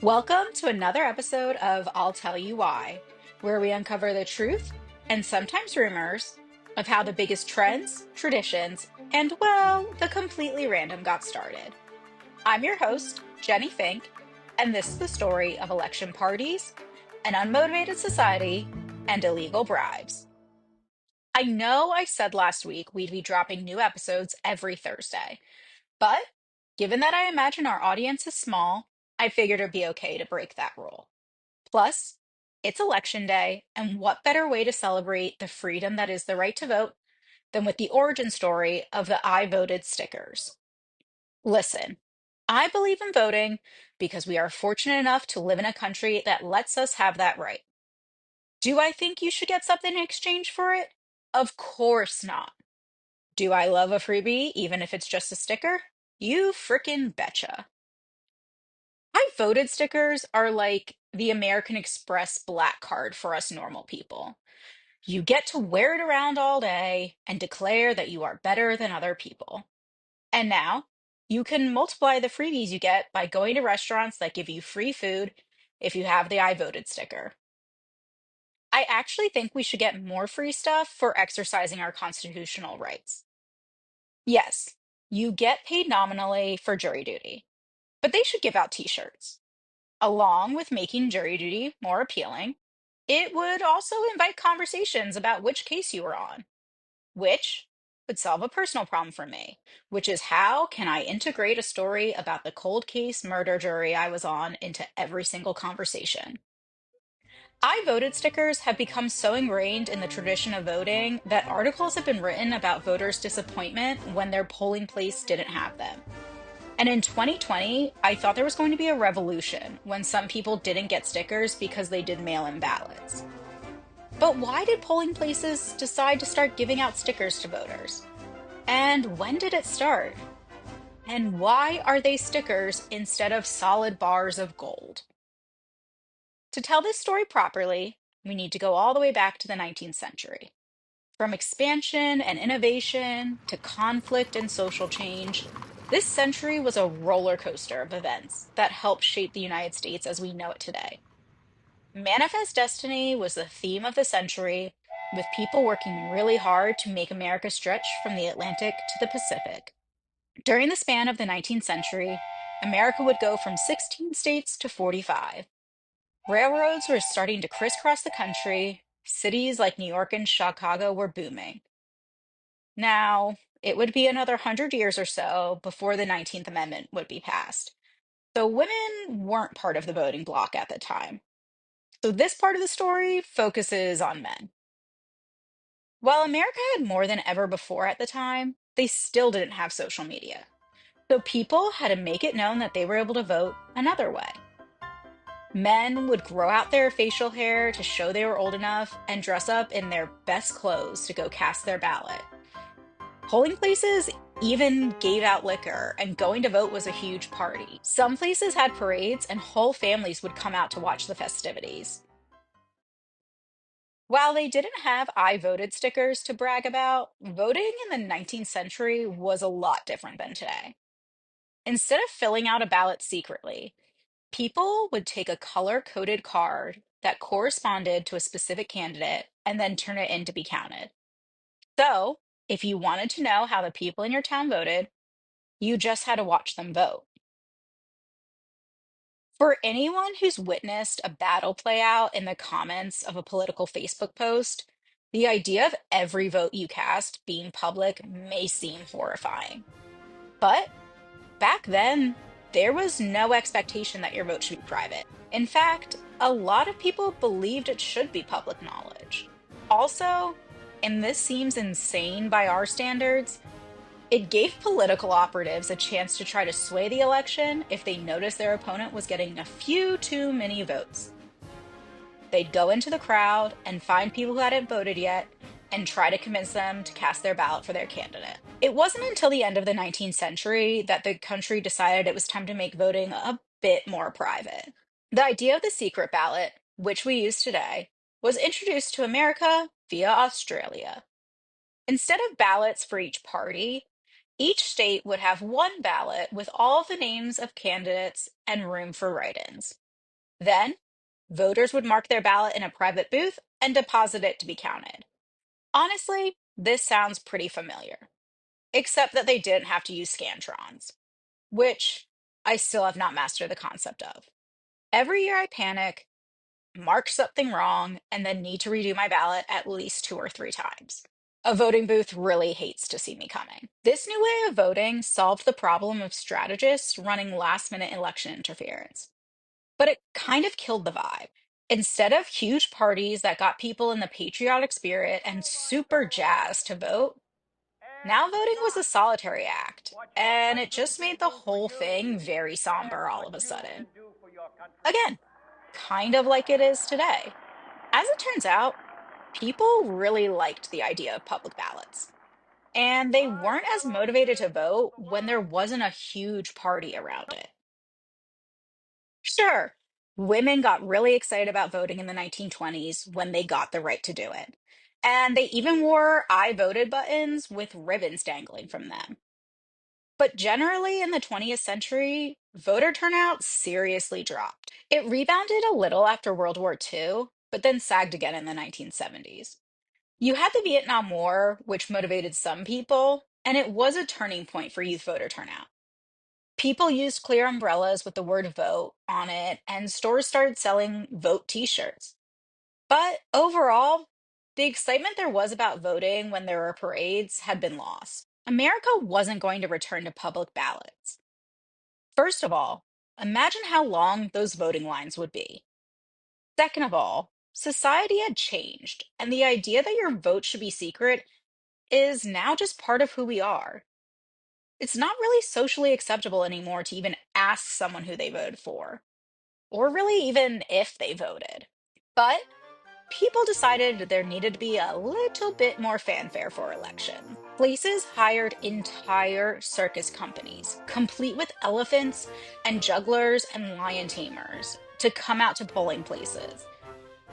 Welcome to another episode of I'll Tell You Why, where we uncover the truth and sometimes rumors of how the biggest trends, traditions, and well, the completely random got started. I'm your host, Jenny Fink, and this is the story of election parties, an unmotivated society, and illegal bribes. I know I said last week we'd be dropping new episodes every Thursday, but given that I imagine our audience is small, I figured it'd be okay to break that rule. Plus, it's election day, and what better way to celebrate the freedom that is the right to vote than with the origin story of the I voted stickers? Listen, I believe in voting because we are fortunate enough to live in a country that lets us have that right. Do I think you should get something in exchange for it? Of course not. Do I love a freebie, even if it's just a sticker? You frickin' betcha. I voted stickers are like the American Express black card for us normal people. You get to wear it around all day and declare that you are better than other people. And now you can multiply the freebies you get by going to restaurants that give you free food if you have the I voted sticker. I actually think we should get more free stuff for exercising our constitutional rights. Yes, you get paid nominally for jury duty, but they should give out t-shirts. Along with making jury duty more appealing, it would also invite conversations about which case you were on, which would solve a personal problem for me, which is how can I integrate a story about the cold case murder jury I was on into every single conversation? I voted stickers have become so ingrained in the tradition of voting that articles have been written about voters' disappointment when their polling place didn't have them. And in 2020, I thought there was going to be a revolution when some people didn't get stickers because they did mail in ballots. But why did polling places decide to start giving out stickers to voters? And when did it start? And why are they stickers instead of solid bars of gold? To tell this story properly, we need to go all the way back to the 19th century. From expansion and innovation to conflict and social change, this century was a roller coaster of events that helped shape the United States as we know it today. Manifest Destiny was the theme of the century, with people working really hard to make America stretch from the Atlantic to the Pacific. During the span of the 19th century, America would go from 16 states to 45. Railroads were starting to crisscross the country. Cities like New York and Chicago were booming. Now, it would be another 100 years or so before the 19th Amendment would be passed. So women weren't part of the voting bloc at the time. So this part of the story focuses on men. While America had more than ever before at the time, they still didn't have social media. So people had to make it known that they were able to vote another way. Men would grow out their facial hair to show they were old enough and dress up in their best clothes to go cast their ballot. Polling places even gave out liquor, and going to vote was a huge party. Some places had parades, and whole families would come out to watch the festivities. While they didn't have I voted stickers to brag about, voting in the 19th century was a lot different than today. Instead of filling out a ballot secretly, people would take a color-coded card that corresponded to a specific candidate and then turn it in to be counted. So, if you wanted to know how the people in your town voted, you just had to watch them vote. For anyone who's witnessed a battle play out in the comments of a political Facebook post, the idea of every vote you cast being public may seem horrifying. But back then, there was no expectation that your vote should be private. In fact, a lot of people believed it should be public knowledge. Also, and this seems insane by our standards, it gave political operatives a chance to try to sway the election if they noticed their opponent was getting a few too many votes. They'd go into the crowd and find people who hadn't voted yet and try to convince them to cast their ballot for their candidate. It wasn't until the end of the 19th century that the country decided it was time to make voting a bit more private. The idea of the secret ballot, which we use today, was introduced to America via Australia. Instead of ballots for each party, each state would have one ballot with all the names of candidates and room for write ins. Then, voters would mark their ballot in a private booth and deposit it to be counted. Honestly, this sounds pretty familiar, except that they didn't have to use Scantrons, which I still have not mastered the concept of. Every year I panic, mark something wrong, and then need to redo my ballot at least 2 or 3 times. A voting booth really hates to see me coming. This new way of voting solved the problem of strategists running last minute election interference, but it kind of killed the vibe. Instead of huge parties that got people in the patriotic spirit and super jazzed to vote, now voting was a solitary act, and it just made the whole thing very somber all of a sudden. Again, kind of like it is today. As it turns out, people really liked the idea of public ballots, and they weren't as motivated to vote when there wasn't a huge party around it. Sure, women got really excited about voting in the 1920s when they got the right to do it. And they even wore I voted buttons with ribbons dangling from them. But generally, in the 20th century, voter turnout seriously dropped. It rebounded a little after World War II, but then sagged again in the 1970s. You had the Vietnam War, which motivated some people, and it was a turning point for youth voter turnout. People used clear umbrellas with the word vote on it, and stores started selling vote t shirts. But overall, the excitement there was about voting when there were parades had been lost. America wasn't going to return to public ballots. First of all, imagine how long those voting lines would be. Second of all, society had changed, and the idea that your vote should be secret is now just part of who we are. It's not really socially acceptable anymore to even ask someone who they voted for, or really even if they voted. But people decided there needed to be a little bit more fanfare for elections. Places hired entire circus companies, complete with elephants and jugglers and lion tamers, to come out to polling places.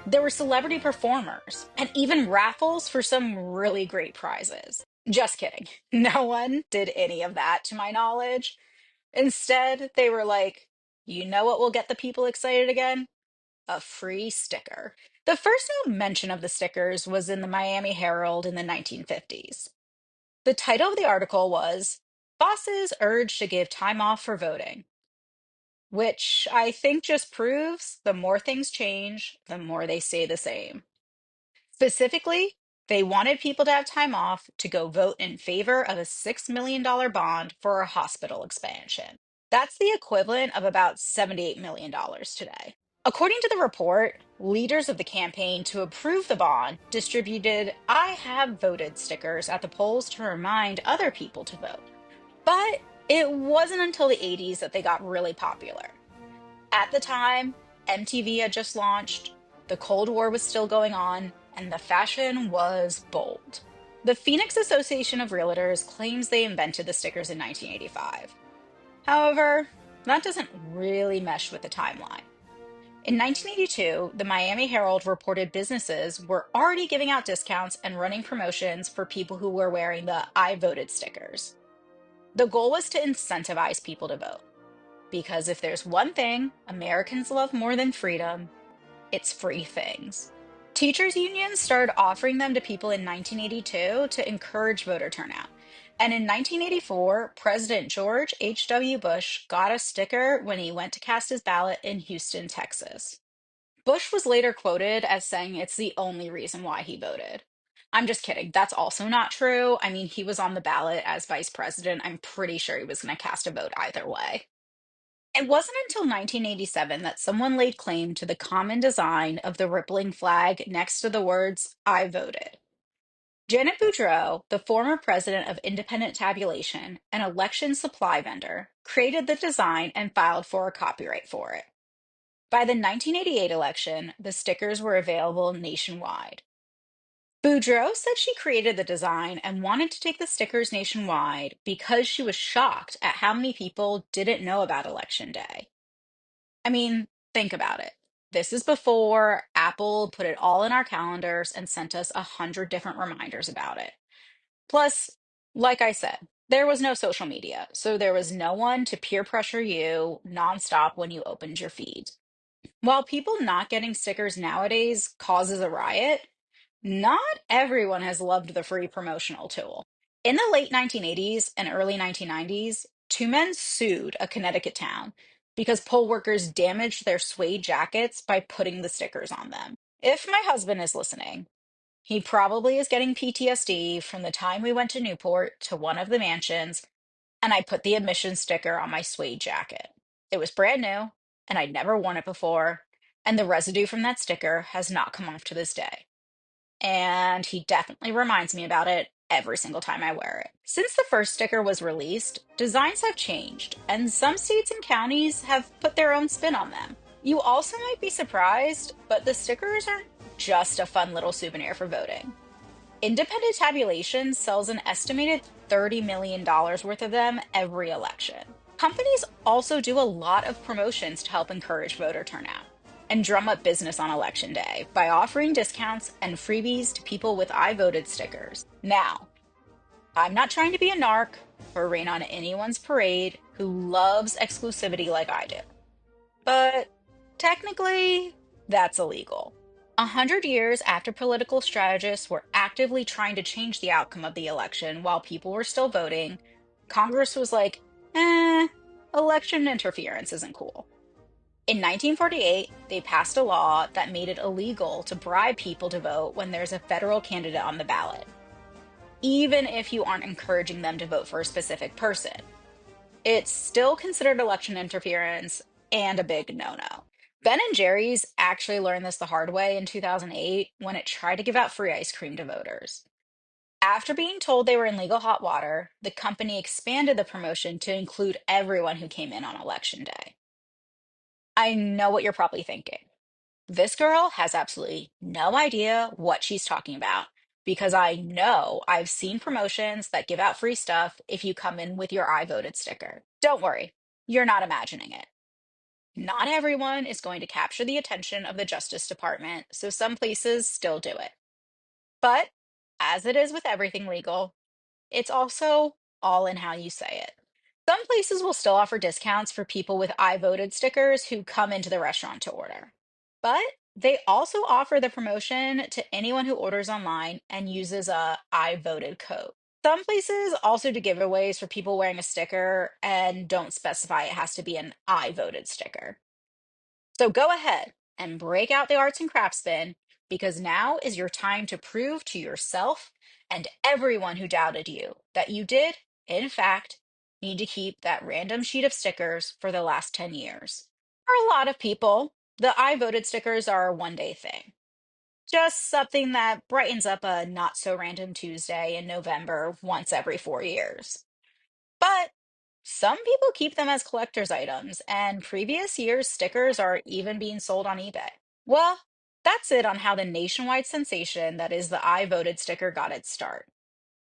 There were celebrity performers and even raffles for some really great prizes. Just kidding. No one did any of that, to my knowledge. Instead, they were like, you know what will get the people excited again? A free sticker. The first known mention of the stickers was in the Miami Herald in the 1950s. The title of the article was Bosses Urged to Give Time Off for Voting, which I think just proves the more things change, the more they stay the same. Specifically, they wanted people to have time off to go vote in favor of a $6 million bond for a hospital expansion. That's the equivalent of about $78 million today. According to the report, leaders of the campaign to approve the bond distributed I have voted stickers at the polls to remind other people to vote. But it wasn't until the 80s that they got really popular. At the time, MTV had just launched, the Cold War was still going on, and the fashion was bold. The Phoenix Association of Realtors claims they invented the stickers in 1985. However, that doesn't really mesh with the timeline. In 1982, the Miami Herald reported businesses were already giving out discounts and running promotions for people who were wearing the I voted stickers. The goal was to incentivize people to vote. Because if there's one thing Americans love more than freedom, it's free things. Teachers' unions started offering them to people in 1982 to encourage voter turnout. And in 1984, President George H.W. Bush got a sticker when he went to cast his ballot in Houston, Texas. Bush was later quoted as saying it's the only reason why he voted. I'm just kidding. That's also not true. I mean, he was on the ballot as vice president. I'm pretty sure he was going to cast a vote either way. It wasn't until 1987 that someone laid claim to the common design of the rippling flag next to the words, I voted. Janet Boudreau, the former president of Independent Tabulation, an election supply vendor, created the design and filed for a copyright for it. By the 1988 election, the stickers were available nationwide. Boudreau said she created the design and wanted to take the stickers nationwide because she was shocked at how many people didn't know about Election Day. I mean, think about it. This is before Apple put it all in our calendars and sent us 100 different reminders about it. Plus, like I said, there was no social media, so there was no one to peer pressure you nonstop when you opened your feed. While people not getting stickers nowadays causes a riot, not everyone has loved the free promotional tool. In the late 1980s and early 1990s, two men sued a Connecticut town because poll workers damaged their suede jackets by putting the stickers on them. If my husband is listening, he probably is getting PTSD from the time we went to Newport to one of the mansions and I put the admission sticker on my suede jacket. It was brand new and I'd never worn it before, and the residue from that sticker has not come off to this day. And he definitely reminds me about it every single time I wear it. Since the first sticker was released, designs have changed, and some states and counties have put their own spin on them. You also might be surprised, but the stickers aren't just a fun little souvenir for voting. Independent Tabulation sells an estimated $30 million worth of them every election. Companies also do a lot of promotions to help encourage voter turnout and drum up business on election day by offering discounts and freebies to people with I voted stickers. Now, I'm not trying to be a narc or rain on anyone's parade who loves exclusivity like I do, but technically, that's illegal. 100 years after political strategists were actively trying to change the outcome of the election while people were still voting, Congress was like, election interference isn't cool. In 1948, they passed a law that made it illegal to bribe people to vote when there's a federal candidate on the ballot, even if you aren't encouraging them to vote for a specific person. It's still considered election interference and a big no-no. Ben and Jerry's actually learned this the hard way in 2008 when it tried to give out free ice cream to voters. After being told they were in legal hot water, the company expanded the promotion to include everyone who came in on election day. I know what you're probably thinking. This girl has absolutely no idea what she's talking about because I know I've seen promotions that give out free stuff if you come in with your I voted sticker. Don't worry, you're not imagining it. Not everyone is going to capture the attention of the Justice Department, so some places still do it. But as it is with everything legal, it's also all in how you say it. Some places will still offer discounts for people with I voted stickers who come into the restaurant to order. But they also offer the promotion to anyone who orders online and uses a I voted code. Some places also do giveaways for people wearing a sticker and don't specify it has to be an I voted sticker. So go ahead and break out the arts and crafts bin because now is your time to prove to yourself and everyone who doubted you that you did, in fact, need to keep that random sheet of stickers for the last 10 years. For a lot of people, the I voted stickers are a one-day thing, just something that brightens up a not so random Tuesday in November once every 4 years. But some people keep them as collector's items, and previous year's stickers are even being sold on eBay. Well, that's it on how the nationwide sensation that is the I voted sticker got its start.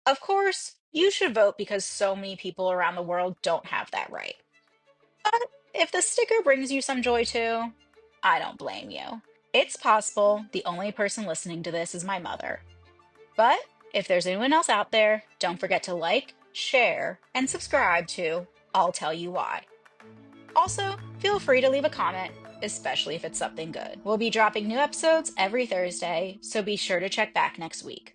Of course, you should vote because so many people around the world don't have that right. But if the sticker brings you some joy too, I don't blame you. It's possible the only person listening to this is my mother. But if there's anyone else out there, don't forget to like, share, and subscribe to I'll Tell You Why. Also, feel free to leave a comment, especially if it's something good. We'll be dropping new episodes every Thursday, so be sure to check back next week.